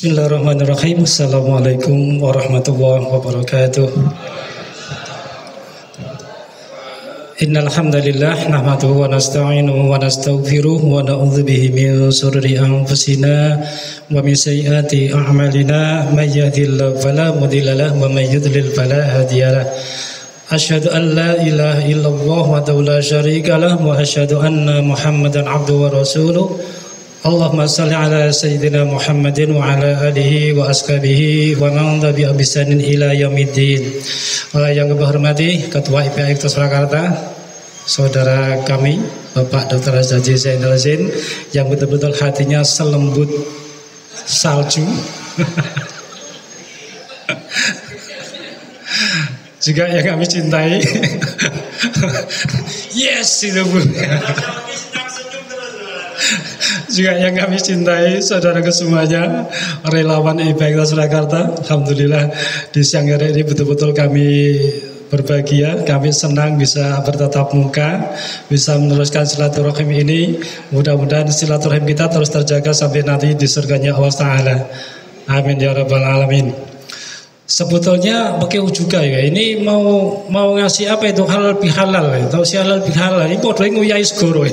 Bismillahirrahmanirrahim. Assalamualaikum warahmatullahi wabarakatuh. Innal hamdalillah nahmaduhu wa nasta'inuhu wa nastaghfiruh wa na'udzu bihi min shururi anfusina wa min sayyiati a'malina may yahdihillahu fala mudilla lahu wa may yudlil fala hadiyalah. Asyhadu an la ilaha illallah wahdahu la syarika lah wa asyhadu anna Muhammadan abduhu wa rasuluh. Allahumma salli ala sayyidina Muhammadin wa ala alihi wa ashabihi wa man tabi'a bisanin ila yaumiddin. Yang kami hormati Ketua IPA Surakarta, saudara kami Bapak Dr. Haji Zainal Zain yang betul-betul hatinya selembut salju. Juga yang kami cintai. Yes, itu Bu. Juga yang kami cintai saudara semuanya, relawan IPA Surakarta. Alhamdulillah di siang hari ini betul-betul kami berbahagia, kami senang bisa bertatap muka, bisa meneruskan silaturahim ini. Mudah-mudahan silaturahim kita terus terjaga sampai nanti di surganya Allah Ta'ala. Amin ya rabbal alamin. Sebetulnya pakai juga ya. Ini mau ngasih apa itu halal bihalal, atau si halal bihalal. Ini podo nguyai segoro.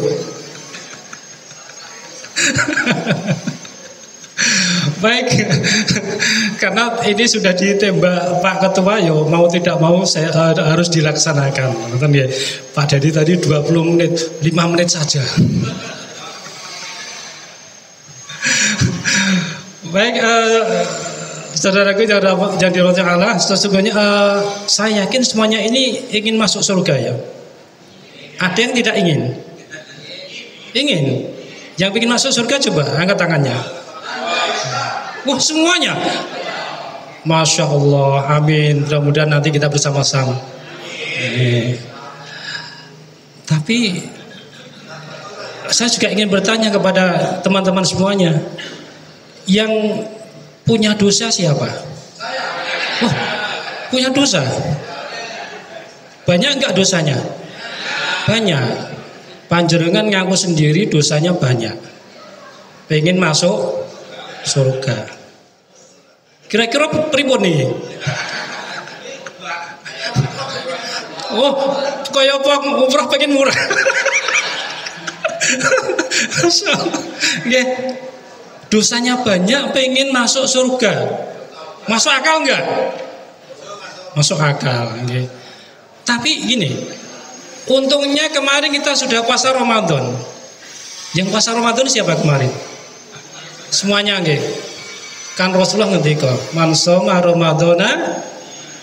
Baik, karena ini sudah ditembak Pak Ketua, yo mau tidak mau saya harus dilaksanakan. Pak Dedi tadi 20 menit, 5 menit saja. Baik, saudaraku yang dirahmati Allah, sesungguhnya saya yakin semuanya ini ingin masuk surga ya. Ada yang tidak ingin? Ingin. Yang ingin masuk surga coba angkat tangannya. Wah semuanya. Masya Allah, amin. Mudah-mudahan nanti kita bersama-sama. Tapi saya juga ingin bertanya kepada teman-teman semuanya, yang punya dosa siapa? Wah, punya dosa. Banyak enggak dosanya? Banyak. Panjenengan ngaku sendiri dosanya banyak. Pengen masuk surga. Kira-kira pripun nih? Oh, kaya apa umrah pengen murah. Nggih. Dosanya banyak pengen masuk surga. Masuk akal enggak? Masuk akal, nggih. Tapi gini, untungnya kemarin kita sudah puasa Ramadan. Yang puasa Ramadan siapa kemarin? Semuanya nggih. Kan Rasulullah ngendika, "Man shoma Ramadana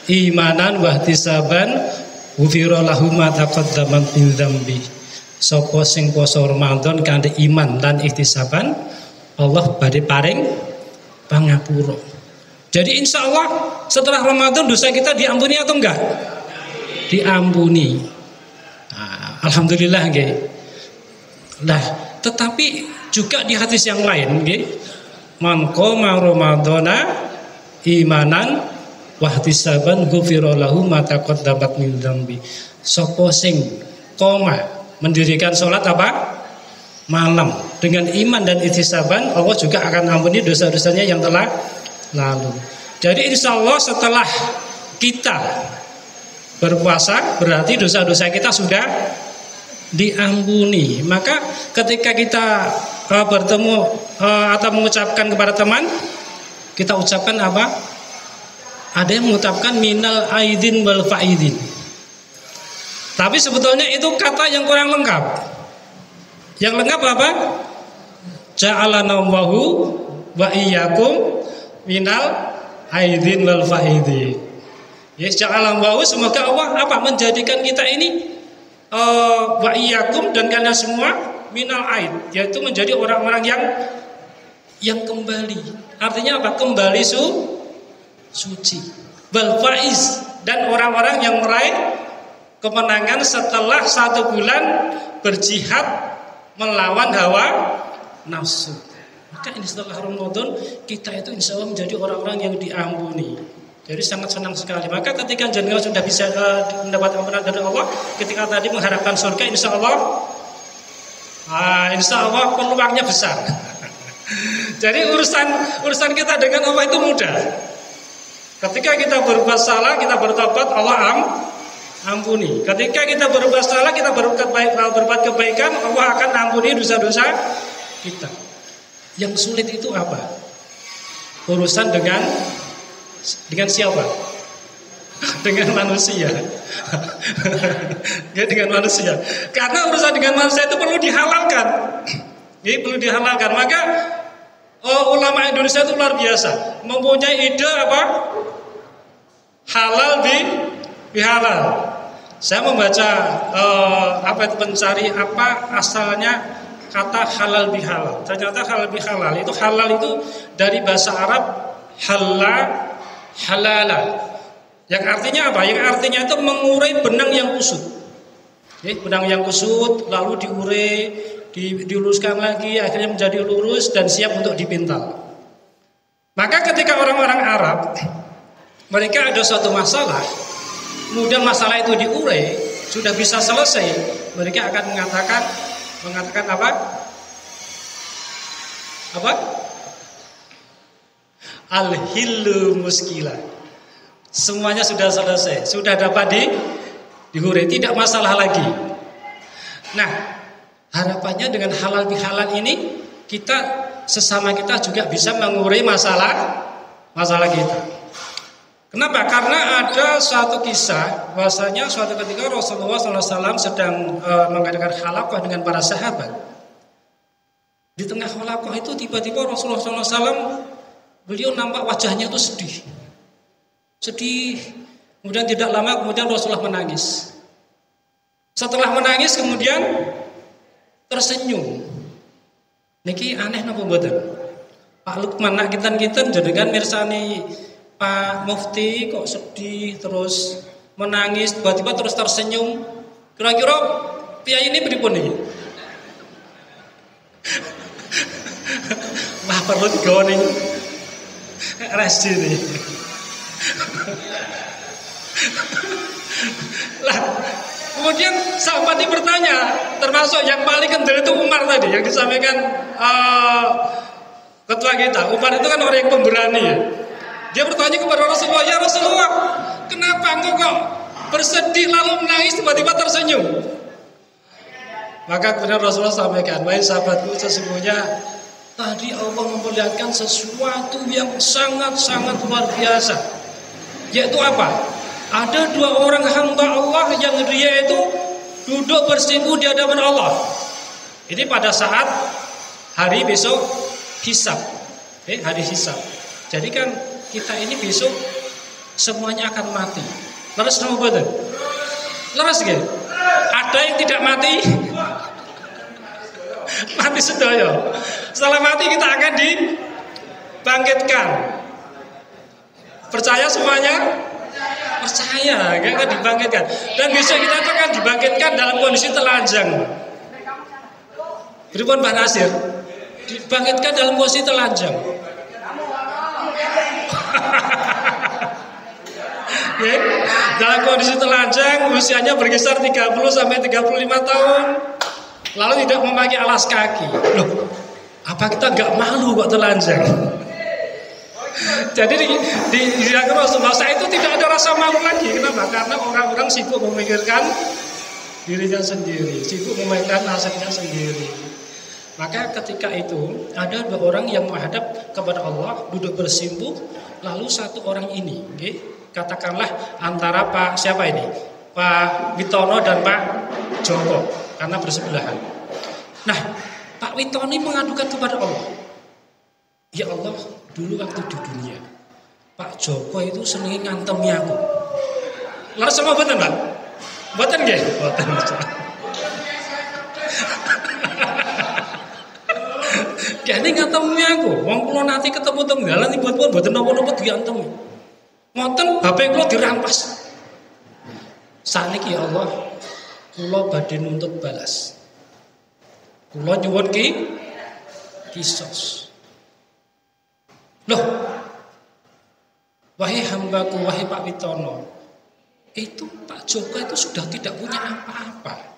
imanan wa ihtisaban, ghufira lahu ma taqaddama min dzambi." Sapa sing puasa Ramadan kanthi iman lan ihtisaban, Allah badhe paring pangapura. Jadi insya Allah setelah Ramadan dosa kita diampuni atau enggak? Diampuni. Nah, alhamdulillah nggih. Nah, tetapi juga di hadis yang lain nggih, man qoma ramadhana imanan wa ihtisaban ghufira lahu ma taqaddamat min dzambi. Sapa sing qoma mendirikan salat apa? Malam dengan iman dan ihtisaban, Allah juga akan ampuni dosa-dosanya yang telah lalu. Jadi insya Allah setelah kita berpuasa berarti dosa-dosa kita sudah diampuni. Maka ketika kita bertemu atau mengucapkan kepada teman, kita ucapkan apa? Ada yang mengucapkan minal aidin wal faidin. Tapi sebetulnya itu kata yang kurang lengkap. Yang lengkap apa? Ja'alana Allahu wa iyyakum minal aidin wal faidin. Yes, ja'alana Allahu, semoga Allah apa menjadikan kita ini wa iyyakum dan kalian semua minal aid, yaitu menjadi orang-orang yang kembali. Artinya apa? Kembali suci. Wal faiz, dan orang-orang yang meraih kemenangan setelah 1 bulan berjihad melawan hawa nafsu. Maka ini setelah Ramadan kita itu insya Allah menjadi orang-orang yang diampuni. Jadi sangat senang sekali. Maka ketika jenengan sudah bisa mendapat ampunan dari Allah, ketika tadi mengharapkan surga, insya Allah peluangnya besar. Jadi urusan kita dengan Allah itu mudah. Ketika kita berbuat salah, kita bertobat, Allah ampuni. Ketika kita berbuat salah, kita berbuat kebaikan, Allah akan ampuni dosa-dosa kita. Yang sulit itu apa? Urusan dengan siapa? Dengan manusia. Ya, dengan manusia. Karena urusan dengan manusia itu perlu dihalalkan. Ini perlu dihalalkan. Maka ulama Indonesia itu luar biasa, mempunyai ide apa? Halal bihalal. Saya membaca mencari apa asalnya kata halal bihalal. Ternyata halal bihalal itu halal itu dari bahasa Arab halala. Yang artinya apa? Yang artinya itu mengurai benang yang kusut. Benang yang kusut lalu diurai, diluruskan lagi, akhirnya menjadi lurus dan siap untuk dipintal. Maka ketika orang-orang Arab mereka ada suatu masalah, kemudian masalah itu diurai, sudah bisa selesai, mereka akan mengatakan apa? Apa? Al-hillu muskila. Semuanya sudah selesai, sudah dapat diurai, tidak masalah lagi. Nah, harapannya dengan halal bihalal ini kita sesama kita juga bisa mengurai masalah kita. Kenapa? Karena ada suatu kisah bahwasanya suatu ketika Rasulullah SAW sedang mengadakan halaqah dengan para sahabat. Di tengah halaqah itu tiba-tiba Rasulullah SAW beliau nampak wajahnya itu sedih. Kemudian tidak lama kemudian Rasulullah menangis. Setelah menangis kemudian tersenyum. Niki aneh napa mboten? Pak Lukman nak kinten-kinten jenengan mirsani Pak Mufti kok sedih terus menangis tiba-tiba terus tersenyum. Kira-kira piyai ini pripun iki? Wah perlu digone RSD nih. Lah kemudian sahabat ini bertanya, termasuk yang paling kendel itu Umar tadi yang disampaikan ketua kita. Umar itu kan orang yang pemberani ya. Dia bertanya kepada Rasulullah, ya Rasulullah, kenapa engkau kok bersedih lalu menangis tiba-tiba tersenyum? Maka kemudian Rasulullah sampaikan, wahai sahabatku, sesungguhnya tadi Allah memperlihatkan sesuatu yang sangat-sangat luar biasa. Yaitu apa? Ada dua orang hamba Allah yang dia itu duduk bersinggung di hadapan Allah. Ini pada saat hari besok hisab. Hari hisab. Jadi kan kita ini besok semuanya akan mati. Leres nama betul? Leres gitu? Ada yang tidak mati? Mati sedaya. Setelah mati kita akan dibangkitkan. Percaya semuanya? Percaya, akan dibangkitkan. Dan besok kita akan dibangkitkan dalam kondisi telanjang. Pripun Pak Nasir? Dibangkitkan dalam kondisi telanjang. Ya, dalam kondisi telanjang, usianya berkisar 30 sampai 35 tahun. Lalu tidak memakai alas kaki. Loh, apa kita nggak malu kok telanjang? Jadi di Rasulullah itu tidak ada rasa malu lagi. Kenapa? Karena orang-orang sibuk memikirkan dirinya sendiri, sibuk memikirkan nasibnya sendiri. Maka ketika itu ada dua orang yang menghadap kepada Allah, duduk bersimpuh. Lalu satu orang ini, katakanlah antara Pak siapa ini? Pak Witono dan Pak Joko, karena bersebelahan. Nah, Pak Witono mengadukan kepada Allah. Ya Allah, dulu waktu di dunia Pak Joko itu seneng ngantemi aku. Lalu sama boten, Pak? Boten nggih? Boten. Kene ngantemi aku. Wong kula nanti ketemu teng dalan ibu-ibu boten napa-napa diantemi. Ngoten HP kula dirampas. Saniki ya Allah, kula badhe nuntut balas. Kula nyuwun kisos. Loh, wahai hambaku, wahai Pak Witono, itu Pak Joko itu sudah tidak punya apa-apa.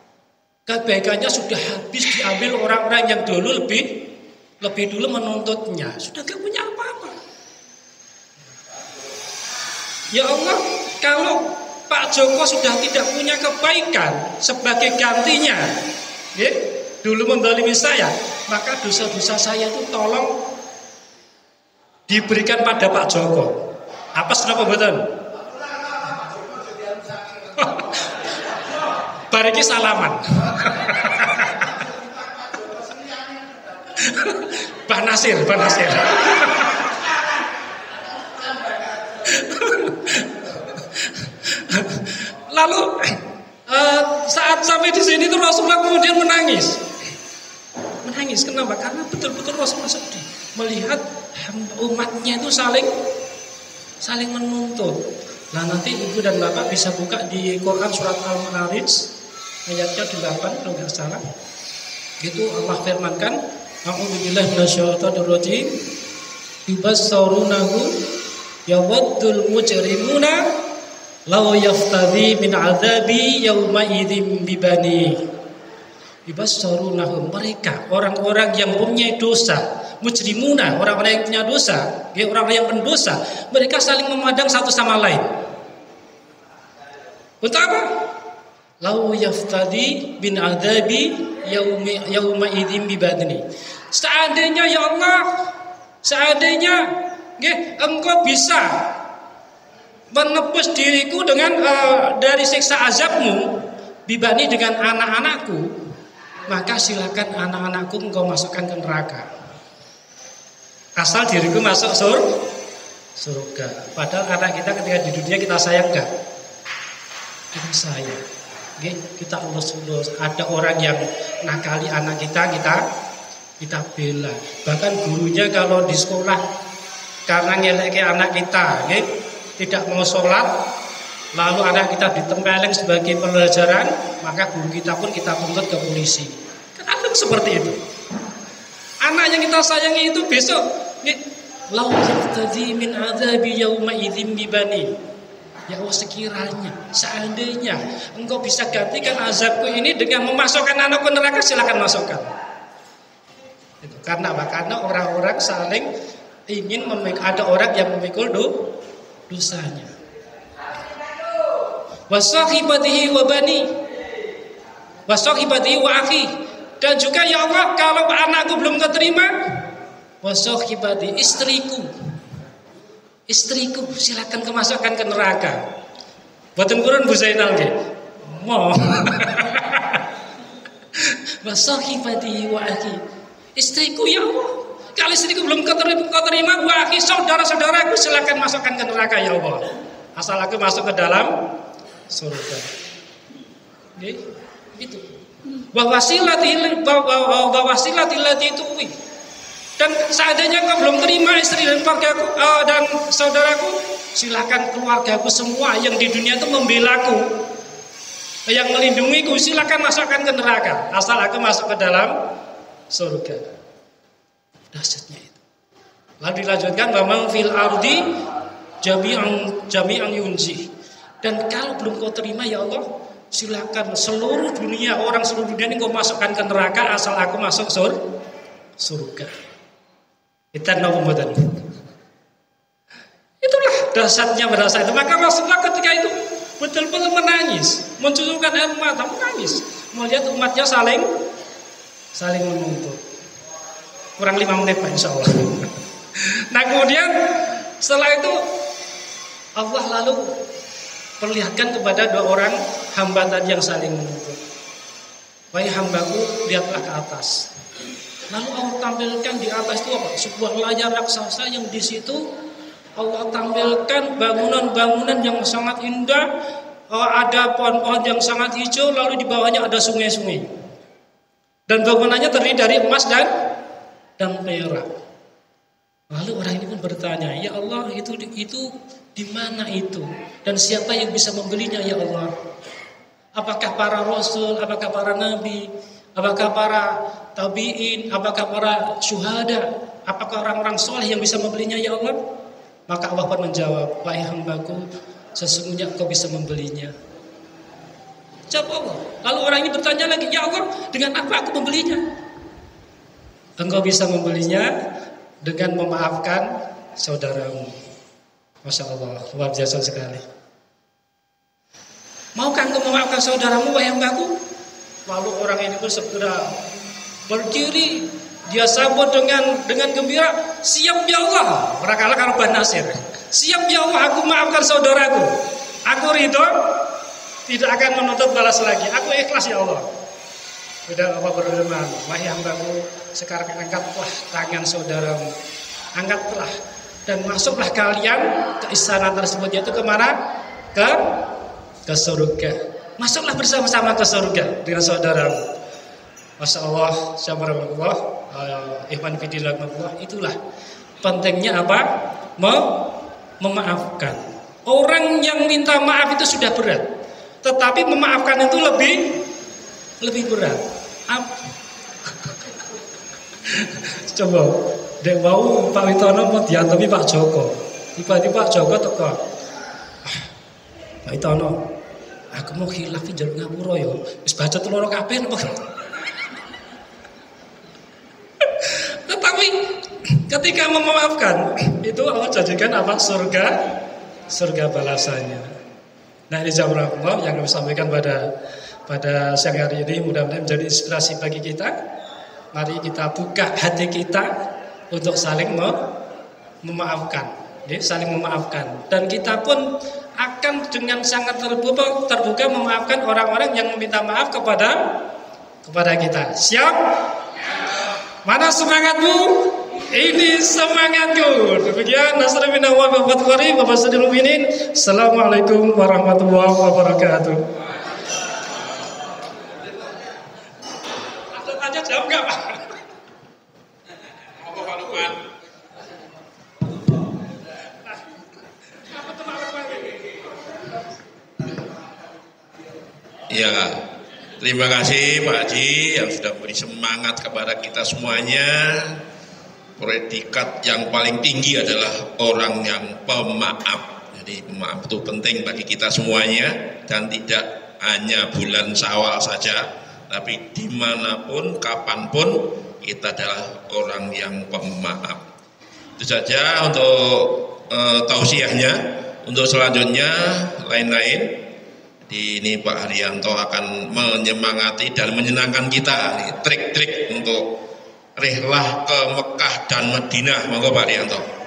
Kebaikannya sudah habis diambil orang-orang yang dulu lebih lebih dulu menuntutnya, sudah gak punya apa-apa. Ya Allah, kalau Pak Joko sudah tidak punya kebaikan sebagai gantinya, ya, dulu mendolimi saya, maka dosa-dosa saya itu tolong diberikan pada Pak Joko. Apa kenapa betul? Bariki salaman. Pak Nasir. Lalu saat sampai di sini tuh Rasulullah kemudian menangis. Kenapa? Karena betul-betul Rasulullah sedih melihat umatnya itu saling menuntut. Nah, nanti ibu dan bapak bisa buka di Quran surat Al-Ma'arij ayatnya 8 kalau nggak salah. Itu Allah firmankan, a'udzubillahi minasyaitonir rajim, yubassaurunahu yawaddul mujrimuna law yaftadi min adzabi yauma idzin bibani. Yubassaurunahu, mereka orang-orang yang punya dosa, mujrimuna, orang-orang yang punya dosa, orang-orang yang pendosa, mereka saling memandang satu sama lain. Untuk apa? Lau yaftadi bin adzabi yauma idzin bibadni. Seandainya ya Allah, engkau bisa menebus diriku dengan dari siksa azabmu, bibani dengan anak-anakku, maka silakan anak-anakku engkau masukkan ke neraka. Asal diriku masuk surga. Padahal anak kita ketika di dunia kita sayang enggak? Kita sayang. Kita ulus-ulus. Ada orang yang nakali anak kita bela. Bahkan gurunya kalau di sekolah karena ngeleki anak kita, tidak mau sholat, lalu anak kita ditempeleng sebagai pelajaran, maka guru kita pun kita tuntut ke polisi. Kan ada seperti itu. Anak yang kita sayangi itu besok, lau yaftadi min adzabi yauma idzin bibani. Ya Allah, sekiranya, seandainya engkau bisa gantikan azabku ini dengan memasukkan anakku neraka, silakan masukkan. Itu karena apa? Karena orang-orang saling ingin ada orang yang memikul dosanya. Wasahibatihi wa bani, wasahibatihi wa akhi. Dan juga ya Allah, kalau anakku belum keterima, wasahibati, istriku silakan kemasukkan ke neraka. Buatan Quran Bu Zainal nggih. Mo. Wasahibati wa akhi. Istriku ya Allah. Kalau istriku belum keterima, wa akhi, saudara-saudaraku silakan masukkan ke neraka ya Allah. Asal aku masuk ke dalam surga. Nggih, itu. Wa wasilati lati tuwi. Dan seandainya kau belum terima istri dan keluargaku dan saudaraku, silakan keluargaku semua yang di dunia itu membelaku, yang melindungiku, silakan masukkan ke neraka. Asal aku masuk ke dalam surga. Dahsyatnya itu. Lalu dilanjutkan, memang fil ardi jami'an yunji. Dan kalau belum kau terima ya Allah, silakan seluruh dunia, orang seluruh dunia ini kau masukkan ke neraka asal aku masuk surga. Kita nomor. Itulah dahsyatnya berasa itu. Maka Rasulullah ketika itu betul-betul menangis, mencucurkan air mata, menangis, melihat umatnya saling menuntut. Kurang 5 menit Pak, insya Allah. Nah kemudian setelah itu Allah lalu perlihatkan kepada dua orang hamba tadi yang saling menuntut. Wahai hambaku, lihatlah ke atas. Lalu Allah tampilkan di atas itu apa? Sebuah layar raksasa yang di situ Allah tampilkan bangunan-bangunan yang sangat indah, ada pohon-pohon yang sangat hijau, lalu di bawahnya ada sungai-sungai. Dan bangunannya terdiri dari emas dan perak. Lalu orang ini pun bertanya, ya Allah, itu di mana itu? Dan siapa yang bisa membelinya ya Allah? Apakah para rasul, apakah para nabi, apakah para tabi'in, apakah para syuhada, apakah orang-orang soleh yang bisa membelinya ya Allah? Maka Allah pun menjawab, wahai hambaku, sesungguhnya engkau bisa membelinya. Jawab Allah. Lalu orang ini bertanya lagi, ya Allah, dengan apa aku membelinya? engkau bisa membelinya dengan memaafkan saudaramu. Masya Allah, luar biasa sekali. Maukah engkau memaafkan saudaramu, wahai hambaku? Lalu orang ini pun segera berdiri, dia sambut dengan gembira, siap ya Allah. Barangkali kalau Nasir, siap ya Allah, aku maafkan saudaraku. Aku ridho, tidak akan menuntut balas lagi. Aku ikhlas ya Allah. Sudah Allah berfirman, wahai hambaku, sekarang angkatlah tangan saudaramu, angkatlah dan masuklah kalian ke istana tersebut, yaitu kemana? Ke surga. Masuklah bersama-sama ke surga dengan saudaramu. Masya Allah, subhanallah, ikhwan fillah, itulah pentingnya apa? Memaafkan. Orang yang minta maaf itu sudah berat, tetapi memaafkan itu lebih berat. Coba, dek mau Pak Witono mau diantemi Pak Joko. Tiba-tiba Pak Joko teko. Pak Witono, aku mau khilaf njaluk ngapura ya. Wis bacot loro kabeh napa? Tetapi ketika memaafkan, itu Allah jadikan apa? Surga balasannya. Nah, ini jawabannya yang kami sampaikan pada siang hari ini, mudah-mudahan menjadi inspirasi bagi kita. Mari kita buka hati kita untuk saling memaafkan, ya, saling memaafkan. Dan kita pun akan dengan sangat terbuka memaafkan orang-orang yang meminta maaf kepada kita. Siap? Mana semangatmu? Ini semangatku. Demikian nasrul minallah wa fatwari wa basadil mu'minin. Assalamualaikum warahmatullahi wabarakatuh. Ada tanya jawab enggak, Pak? Apa Pak Lukman? Ya, terima kasih Pak Haji yang sudah beri semangat kepada kita semuanya. Predikat yang paling tinggi adalah orang yang pemaaf. Jadi pemaaf itu penting bagi kita semuanya, dan tidak hanya bulan Syawal saja, tapi dimanapun, kapanpun kita adalah orang yang pemaaf. Itu saja untuk tausiahnya. Untuk selanjutnya lain-lain, ini Pak Haryanto akan menyemangati dan menyenangkan kita trik-trik untuk rihlah ke Mekah dan Madinah. Monggo Pak Haryanto.